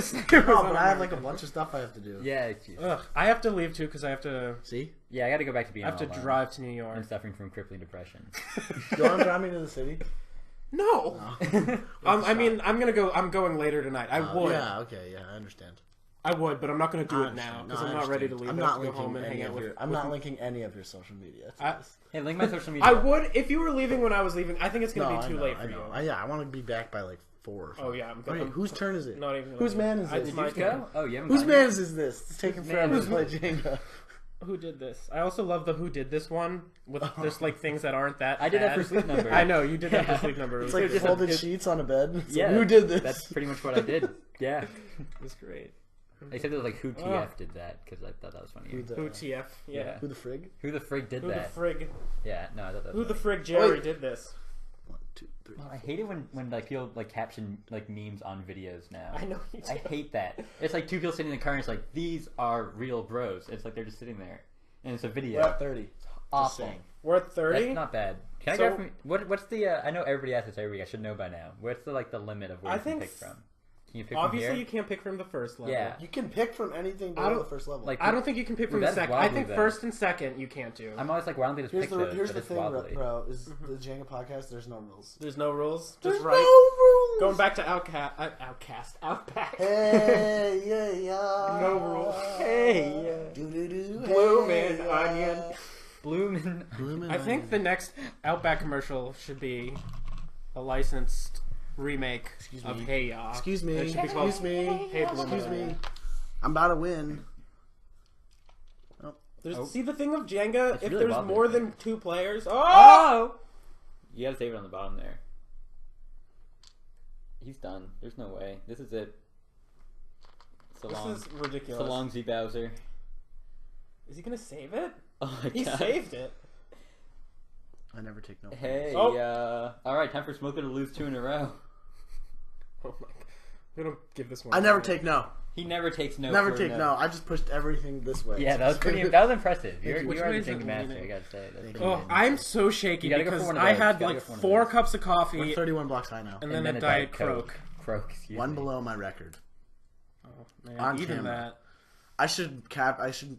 say it was No, but I have like a un-American. bunch of stuff I have to do. Yeah, Ugh, I have to leave too because I have to. See? yeah. I got to go back to being. I have to all alone. drive to New York. I'm suffering from crippling depression. You want to drive me to the city? No. I mean, I'm going later tonight. I would. Yeah, okay, yeah, I understand. I would, but I'm not going to do I it now understand. because No, I'm I not ready to understand. leave. I'm I have not to go home linking and hang any out of with. your. I'm not linking any of your social media. to I- this. Hey, link my social media. I would if you were leaving when I was leaving. I think it's going to No, be I too know, late I for know. you. Yeah, I want to be back by like 4. Oh yeah, I'm Okay, good. whose turn is it? Not even. Whose man is I- this? it's my Did you turn. go? Oh, you haven't Whose gone man yet? is this? It's taking Whose forever man to play Jenga. Who did this? I also love the Who Did This one with just like things that aren't that. I did that bad. for Sleep Number. I know you did that Yeah. for Sleep Number. It It's was like good. folded sheets on a bed. It's Yeah. like, who did this? That's pretty much what I did. Yeah. It was great. Except it was like who TF Oh. did that because I thought that was funny. Who the, Who TF? Yeah. Yeah. who the frig? Who the frig did Who the that? frig? Yeah, no, I thought that Who was the funny. frig Jerry Wait. did this? 1, 2, 3. Oh, I hate it when like people like caption like memes on videos now. I know you I did. hate that. It's like two people sitting in the car and it's like these are real bros. It's like they're just sitting there and it's a video. We're at 30. Awful. saying. We're at 30. That's not bad. Can I So- go from what's the I know everybody asks this every week. I should know by now. What's the like the limit of where I you can think pick from? Can you pick Obviously, from you here? can't pick from the first level. Yeah. You can pick from anything I below don't- the first level. like- I don't think you can pick from Ooh, the that's second. I wobbly, think though. first and second you can't do. I'm always like, why don't they just pick those? here's But the it's thing, wobbly. bro. Is the Jenga podcast? There's no rules. There's no rules. Just There's right. no rules. Going back to Outback. Hey, yeah, yeah. No rules. Hey, Doo-doo-doo, Bloomin' hey, onion. Bloomin'. Bloomin' I think the next Outback commercial should be a licensed remake of me. Hey Ya. Excuse me. It should be called Excuse me. Hey Bloomin' Excuse Onion. me. I'm about to win. There's, Oh. See the thing of Jenga, It's if really there's wobbly. more than 2 players. Oh! Oh! You gotta save it on the bottom there. He's done. There's no way. This is it. So long. This is ridiculous. So long, Z Bowser. Is he gonna save it? Oh my He god. saved it. I never take no. Hey, Oh. alright, time for Smoker to lose 2 in a row. Oh my god. We don't give this one. I never credit. take no. He never takes no. Never for take no. I just pushed everything this way. Yeah, that was pretty. That was impressive. You're, Which you are way the is it Jenga master. leaning? I gotta say. That's Thank pretty Oh, good. I'm so shaky You gotta go for because one of I those. had You gotta like go for one of 4 those. cups of We're coffee 31 blocks high now. and then a Diet Coke. Croak, excuse One me. below my record. Oh, man. On Even camera. that. I should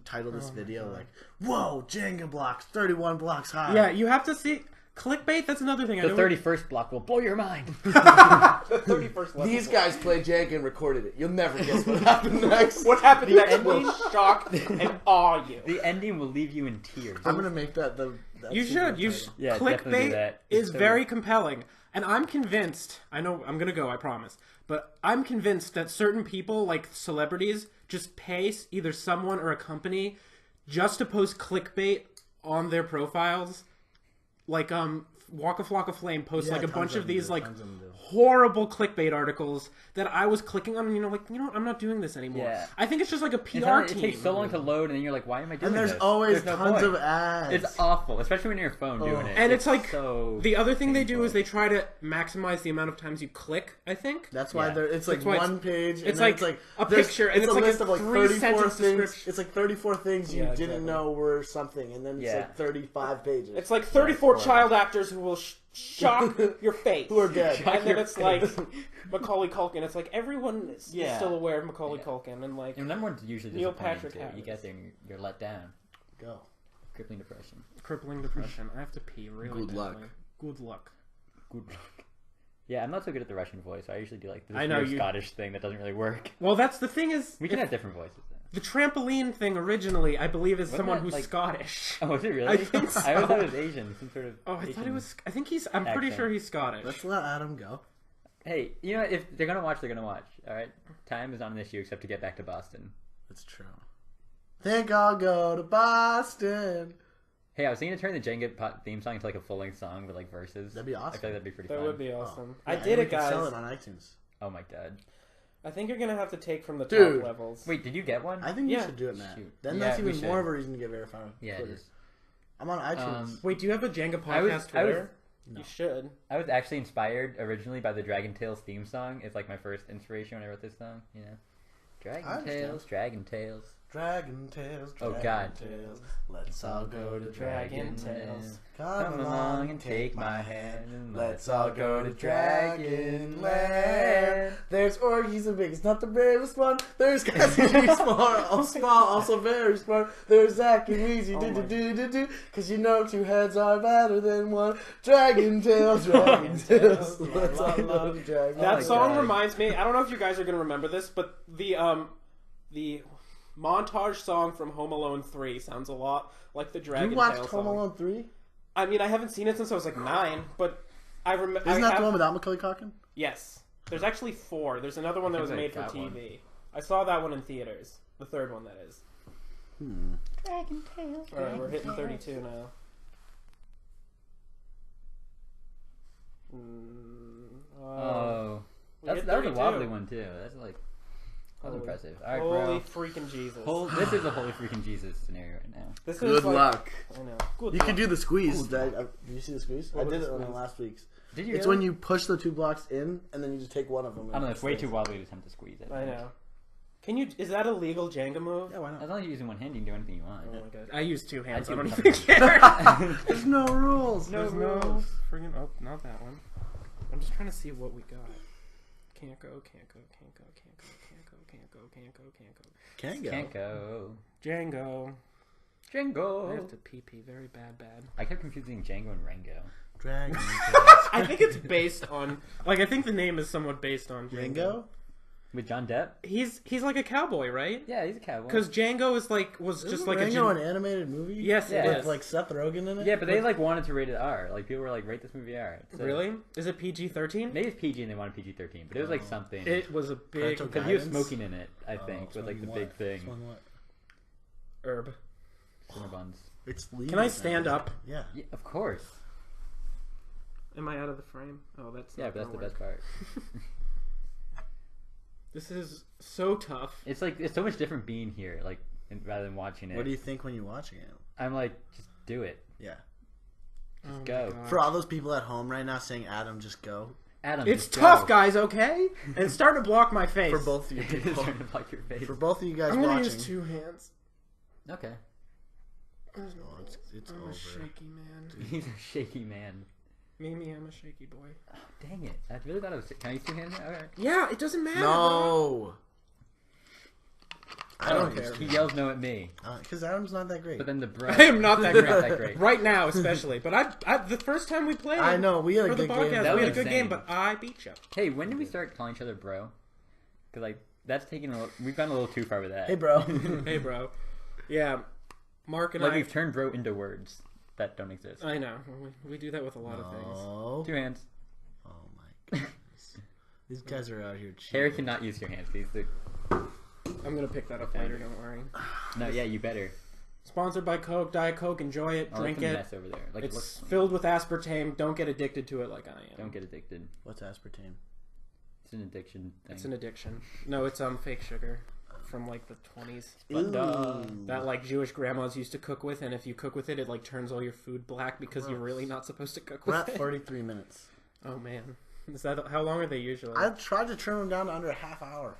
title this video like, "Whoa, Jenga blocks, 31 blocks high." Yeah, you have to see clickbait. That's another thing. The I know 31st block will blow your mind. the 31st level. These guys played Jenga and recorded it. You'll never guess what happened next. What happened next ending? will shock and awe you. The ending will leave you in tears. I'm gonna make that the. that's You the should. You title. Yeah, definitely do clickbait that. is It's so very good. compelling, and I'm convinced. I know I'm gonna go. I promise. But I'm convinced that certain people, like celebrities, just pay either someone or a company just to post clickbait on their profiles, like Waka Flocka Flame posts Yeah, like a tons bunch of them these do, like tons of them do. horrible clickbait articles that I was clicking on, and I'm not doing this anymore. Yeah. I think it's just like a It's PR not- team. It takes so long to load, and then you're like, why am I doing And this? there's always no tons point. of ads. It's awful, especially when you're on your phone doing it. And it's like so the other thing they do painful. is they try to maximize the amount of times you click. I think That's why Yeah. it's like That's why it's- one page. And it's then like it's like a there's- picture, and it's a like a list of like 3 34 sentence things. description. It's like 34 things you Yeah, didn't exactly. know were something, and then it's Yeah. like 35 pages. it's like 34 Yeah, child actors who will shock your face. Who are dead. And then your it's like Macaulay Culkin. It's like everyone is Yeah. still aware of Macaulay Yeah. Culkin, and like And number one's usually Neil disappointing, Patrick too. Harris. You get there and you're let down. Go. Crippling depression. crippling depression. I have to pee really Good badly. luck. Good luck. Good luck. Yeah, I'm not so good at the Russian voice. I usually do like this I know weird you- Scottish thing that doesn't really work. Well, that's the thing is, We can if- have different voices. Though. the trampoline thing originally, I believe, is Wasn't someone that, who's like- Scottish. Oh, is it really? I think so. I always thought it was Asian. Some sort of. Oh, I thought Asian it was. I think he's. I'm pretty accent. sure he's Scottish. Let's let Adam go. Hey, you know, if they're gonna watch, they're gonna watch. All right, time is not an issue except to get back to Boston. That's true. Think I'll go to Boston. Hey, I was thinking to turn the Jenga theme song into like a full-length song with like verses. That'd be I awesome. feel like that'd be pretty That fun. would be awesome. Yeah, I and did we it, could guys. Sell it on iTunes. Oh my god. I think you're gonna have to take from the top Dude. levels. Wait, did you get one? I think Yeah. you should do it, Matt. Shoot. Then Yeah, that's we even should. more of a reason to get verified on Yeah, it Twitter. is. I'm on iTunes. Wait, do you have a Jenga I was- podcast I was- Twitter? No. You should. I was actually inspired originally by the Dragon Tales theme song. It's like my first inspiration when I wrote this song. You know, Dragon understand. Tales, Dragon Tales. Dragon Tales. Oh, Dragon God. Tales. Let's all go to Dragon Dragon Tales. Tales. Come along and take my hand, and Let's all go to Dragon Land. There's orgies and big. It's not the bravest one. There's Cassie smart, all small, also very smart. There's Zach and Weezy, Oh my- do. Cause you know 2 heads are better than 1. Dragon Tales, Dragon Tales. La, Let's la, all la. go to Dragon That my song God. reminds me. I don't know if you guys are gonna remember this, but the montage song from Home Alone 3 sounds a lot like the Dragon You watched Tales Home song. Alone 3? I mean, I haven't seen it since I was like 9, but I remember. Isn't that the one without Macaulay Culkin? Yes. There's actually 4. There's another one that was think I made for got one. TV. I saw that one in theaters. The third one, that is. Dragon Tales. Alright, we're hitting 32 now. Oh, We hit that was a 32. wobbly one too. That's like that was Holy- impressive. All right, Holy bro. freaking Jesus. This is a holy freaking Jesus scenario right now. This Good is like, luck. I know. Good You luck. can do the squeeze. Did you see the squeeze? What I was did the it on the squeeze? last week's. Did you? It's really? when you push the 2 blocks in, and then you just take one of them. I don't know. It's way too wobbly to attempt to squeeze it. I know. Can you? Is that a legal Jenga move? Yeah, why As not? long as you're using one hand, you can do anything you want. Oh my god. I use 2 hands. I I do don't something. even care. There's no rules. There's no friggin' oh, not that one. I'm just trying to see what we got. Can't go, can't go, can't go, can't go, can't go, can't go, can't go, can't go. Can't go. Can't go. Django. I Django. have to pee very bad. I kept confusing Django and Rango. Dragon. I think it's based on I think the name is somewhat based on Django. Django? With John Depp? He's like a cowboy, right? Yeah, he's a cowboy. Because Django is was just like Rango an animated movie? Yes, it With is. like Seth Rogen in it? Yeah, but they like wanted to rate it R. Like people were like, rate this movie R. So, Really? Is it PG-13? Maybe it's PG and they wanted PG-13, but it was like something. It was a big Parental Because he was Guidance? smoking in it, I think, was like the big thing. herb. Cinnabons. It's legal. Can I stand now. up? Yeah. Yeah, of course. Am I out of the frame? Oh, that's Yeah, not but that's the gonna best work. part. This is so tough. It's like it's so much different being here, like rather than watching it. What do you think when you're watching it? I'm like, just do it. Yeah. Oh my go. God. For all those people at home right now saying, Adam, just go. Adam, It's just tough, go. guys. Okay, and it's starting to block my face. For both of you It's people. starting to block your face. For both of you guys I'm gonna watching. use 2 hands. Okay. There's no Oh, it's I'm over. a shaky man. He's a shaky man. Mimi, I'm a shaky boy. Oh, dang it. I really thought it was... Can I use 2 hands now? Okay. Yeah, it doesn't matter. bro. No. I don't care. He yells no at me. Because Adam's not that great. But then the bro... I am not that Not great. that great. Right now, especially. But I the first time we played, I know, we had a for the good podcast, game. That we had a was good game, insane. but I beat you. Hey, when did we start calling each other bro? Because, like, that's taking a little... We've gone a little too far with that. Hey, bro. Hey, bro. Yeah, Mark and Like, I. we've turned bro into words that don't exist. I know. We do that with a lot of things. Oh. 2 hands. Oh, my goodness. These guys are out here cheating. Harry cannot use your hands, please. I'm gonna pick that up later. Don't worry. No, yeah, you better. Sponsored by Coke, Diet Coke. Enjoy it, Oh, drink it's a it. mess over there. Like, it It's looks filled with aspartame. Don't get addicted to it like I am. Don't get addicted. What's aspartame? It's an addiction thing. It's an addiction. No, it's fake sugar from like the 20s. Ooh. That like Jewish grandmas used to cook with, and if you cook with it, it like turns all your food black because you're really not supposed to cook We're with at it. 43 minutes. Oh man, is that how long are they usually? I tried to trim them down to under a half hour.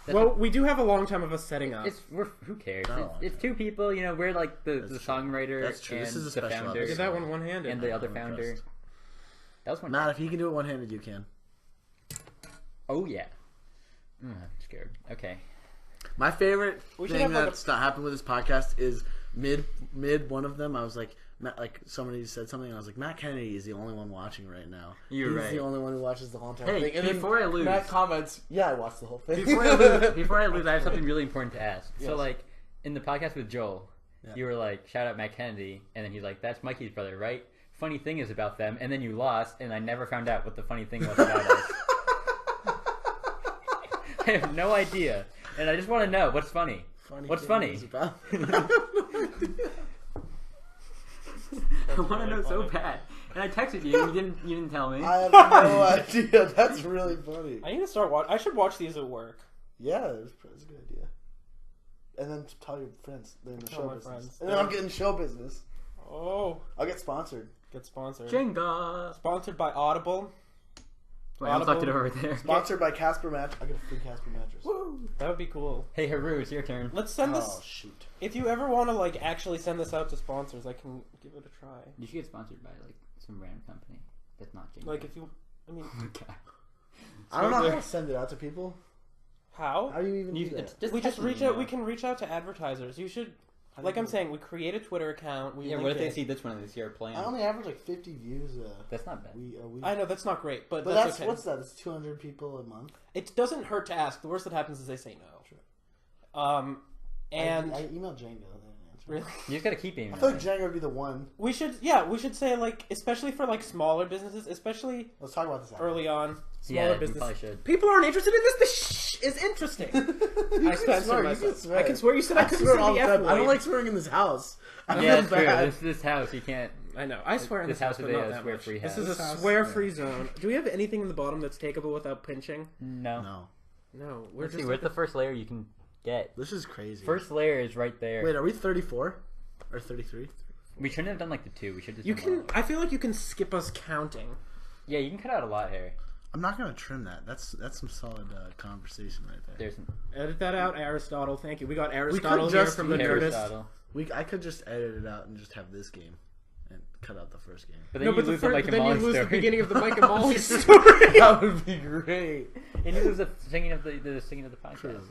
Well, we do have a long time of us setting up. Who cares? No, It's two people. You know, we're like the That's true. songwriter That's true. and This is a the special founder. Look at that one one-handed. And the other I'm founder. impressed. That was one. Matt, if you can do it one-handed, you can. Oh yeah. I'm scared. Okay. My favorite We should thing have, like, that's not happened with this podcast is mid one of them. I was like, Matt, like somebody said something, and I was like, Matt Kennedy is the only one watching right now. You're He's right. the only one who watches the whole entire Hey, thing. And then before I lose, Matt comments, "Yeah, I watched the whole thing." before I lose, I have something really important to ask. So Yes. like in the podcast with Joel, Yeah. you were like, "Shout out Matt Kennedy," and then he's like, "That's Mikey's brother, right?" Funny thing is about them, and then you lost, and I never found out what the funny thing was about us. I have no idea, and I just want to know what's funny. What's thing funny? is about- I want to know so bad. And I texted you, and you didn't tell me. I have no idea. That's really funny. I need to start watch. I should watch these at work. Yeah, that's a good idea. And then tell your friends they're in the Tell show my business. friends. And then I'm getting show business. Oh, I'll get sponsored. get sponsored. Jenga. Sponsored by Audible. Wait, I tucked it over there. Sponsored by Casper Mattress. I get a free Casper mattress. Woo! That would be cool. Hey, Haru, it's your turn. Let's send this. Oh shoot! If you ever want to like actually send this out to sponsors, I can give it a try. You should get sponsored by like some random company that's not Jenga. Like if you, I mean, Okay. I don't know how to send it out to people. how? How do you even do that? We just text reach me, out. you We know. can reach out to advertisers. You should, How do like you I'm do it? saying, we create a Twitter account. We Yeah, link what if they it. see this one and they see our plan? I only average like 50 views. That's not bad. I know that's not great, but But that's that's okay. what's that? It's 200 people a month. It doesn't hurt to ask. The worst that happens is they say no. True. And I emailed Jenga. They didn't answer. really, You just gotta keep I emailing. thought Jenga would be the one. we should say like, especially for like smaller businesses, especially Let's talk about this. after. early on, Yeah, smaller you business. probably should. People aren't interested in this. This is interesting. You I can censored swear, you myself. can swear. I can swear. You said I couldn't swear say all the the F time. I don't word. like swearing in this house. I Yeah, feel it's true. bad. This house, you can't. I know. I swear in This this house but is not a that swear-free much. house. This is a This house- swear-free zone. Do we have anything in the bottom that's takeable without pinching? No. No, No. We're Let's just see, where's the first layer you can get? this is crazy. First layer is right there. Wait, are we 34 or 33? We shouldn't have done like the two. We should just. You done can. one. I feel like you can skip us counting. Yeah, you can cut out a lot here. I'm not gonna trim that. That's some solid conversation right there. There's some Edit that out, Aristotle. Thank you. We got Aristotle could here just from the use Nerdist. Aristotle. I could just edit it out and just have this game and cut out the first game. But then No, you but lose the Mike and then you Molly lose story. the beginning of the Mike and Molly story. That would be great. And you lose the singing of the singing of the podcast.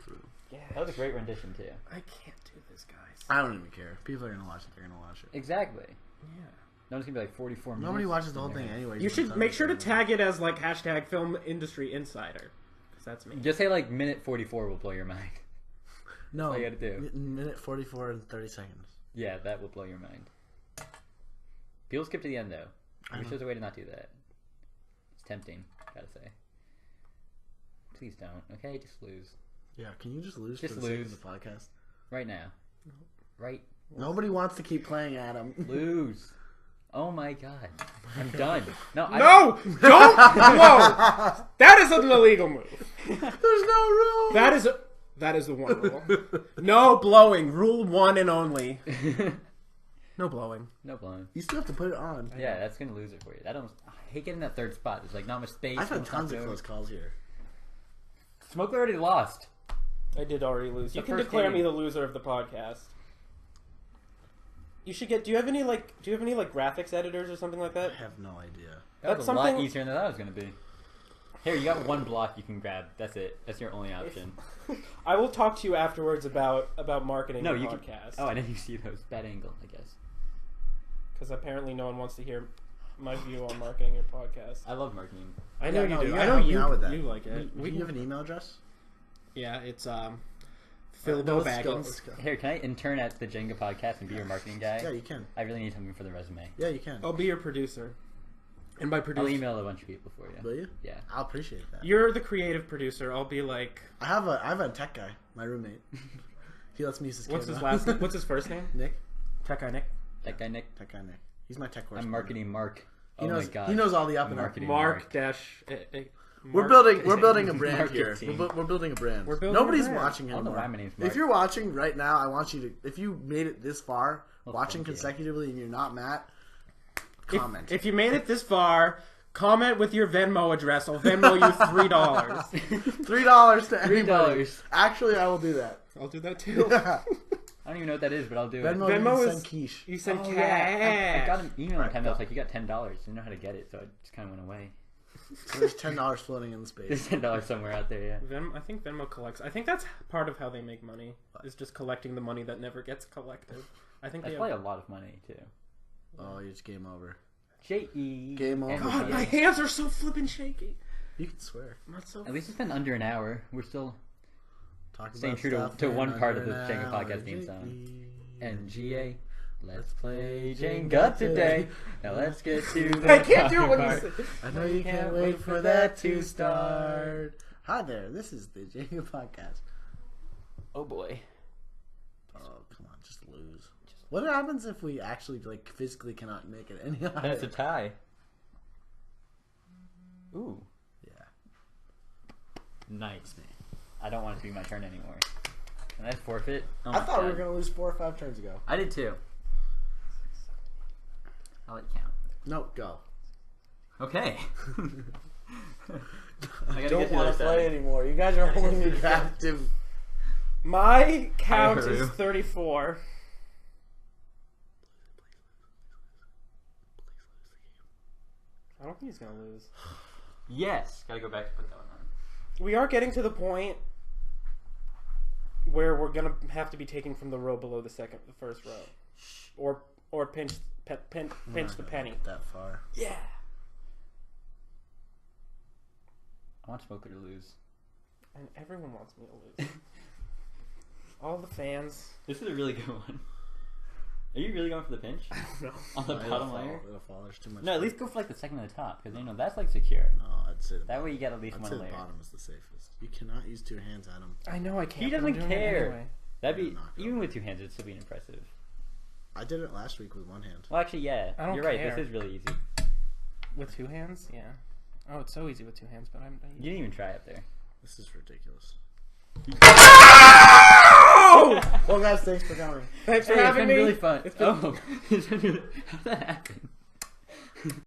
True. Yeah, That was a great rendition too. I can't do this, guys. I don't even care. If people are gonna watch it, they're gonna watch it. Exactly. Yeah. No, it's gonna be like 44 minutes. Nobody watches the whole thing anyway. You should make sure to tag it as like hashtag Film Industry Insider, because that's me. Just say like minute 44 will blow your mind. No, all you gotta do. Minute 44 and 30 seconds. Yeah, that will blow your mind. People skip to the end though. I wish there was a way to not do that. It's tempting, gotta say. Please don't. Okay, just lose Yeah, can you just lose Just for the sake lose. of the podcast? right now. Right, Nobody wants to keep playing Adam. lose. Oh my god, I'm done. No, No! Don't blow! That is an illegal move. There's no rule. That is the one rule. No blowing. Rule one and only. No blowing. no blowing. You still have to put it on. Yeah, that's gonna lose it for you. I hate getting that third spot. There's like not much space. I've had no tons of time close calls here. to- Smokler already lost. I did already lose. You The can first declare game. me the loser of the podcast. You should get. Do you have any like graphics editors or something like that? I have no idea. That That's was a lot something- easier than that was gonna be. Here, you got one block you can grab. That's it. That's your only option. I will talk to you afterwards about marketing No, the you can. podcast. Oh, I didn't see those. Bad angle, I guess. Because apparently no one wants to hear my view on marketing your podcast. I love marketing. I know Yeah, no, you do. you I gotta know help me you. out with that. You like it. Do you have an email address? Yeah, it's No, Philbo let's go, Baggins. let's go. Here, can I intern at the Jenga podcast and be your marketing guy? Yeah, you can. I really need something for the resume. Yeah, you can. I'll be your producer. And by I'll producer, email a bunch of people for you. Will you? Yeah. I'll appreciate that. you're the creative producer. I'll be like, I have a tech guy, my roommate. He lets me use his What's his camera. last name? What's his first name? Nick. Tech guy Nick. That guy Nick. That guy Nick. He's my tech correspondent. I'm marketing Mark. He Oh knows, my god. He knows all the up and up. Marketing Mark dash. We're building a brand here. Marketing. We're building a brand. We're building Nobody's a brand. watching I don't know anymore. why my name's Mark. If you're watching right now, I want you to. If you made it this far, watching thank you. consecutively, and you're not Matt, comment. If you made it this far, comment with your Venmo address. I'll Venmo you $3. $3 to anybody. $3. Actually, I will do that. I'll do that too. I don't even know what that is, but I'll do Venmo, it. Venmo you is- can send quiche. You said Oh, cash. yeah. I got an email one Right, time that was go. like, you got $10. I didn't know how to get it, so it just kind of went away. So there's $10 floating in the There's space. $10 somewhere out there, yeah. I think Venmo collects. I think that's part of how they make money. Is just collecting the money that never gets collected. I think That's they probably have... a lot of money, too. Oh, it's game over. J.E. Game over. God, my hands are so flippin' shaky. You can swear. Not so. At least it's been under an hour. We're still Talk Staying about true to- stuff to in one part of under the an Jenga hour. podcast theme song. J.E. NGA. Let's play Jenga today. Now let's get to the I can't do it when you part. say... I know you can't wait for that to start. Hi there, this is the Jenga podcast. Oh boy. Oh, come on, just lose. What happens if we actually like physically cannot make it any higher? That's a tie. Ooh. Yeah. Nice. I don't want it to be my turn anymore. Can I forfeit? Oh I my thought we were God. gonna lose 4 or 5 turns ago. I did too. I'll let you count. No, go. Okay. I gotta don't get to want the to other play side. anymore. You guys are holding me captive. My count Hi, is Haru. 34. I don't think he's gonna lose. Yes. Gotta go back and put that one on. We are getting to the point where we're gonna have to be taking from the row below the first row, or pinch the penny. That far. Yeah. I want Smokler to lose. And everyone wants me to lose. All the fans. This is a really good one. Are you really going for the pinch? No. On the No, bottom layer? It'll fall. There's too much. No, at least go for like the second on the top, because you know that's like secure. No, I'd say the That way you get at least I'd one say the layer. bottom is the safest. You cannot use 2 hands, Adam. I know I can't. He but I'm doesn't doing it care. anyway. That'd be Yeah, not even with 2 hands, it'd still be impressive. I did it last week with 1 hand. Well, actually, yeah, I don't you're right. care. This is really easy. With 2 hands, yeah. Oh, it's so easy with 2 hands, but I'm. You didn't even try up there. This is ridiculous. Oh! Well, guys, thanks for coming. Thanks for Hey, it's having been me. really fun. It's been- Oh, it's been really, how'd that happen?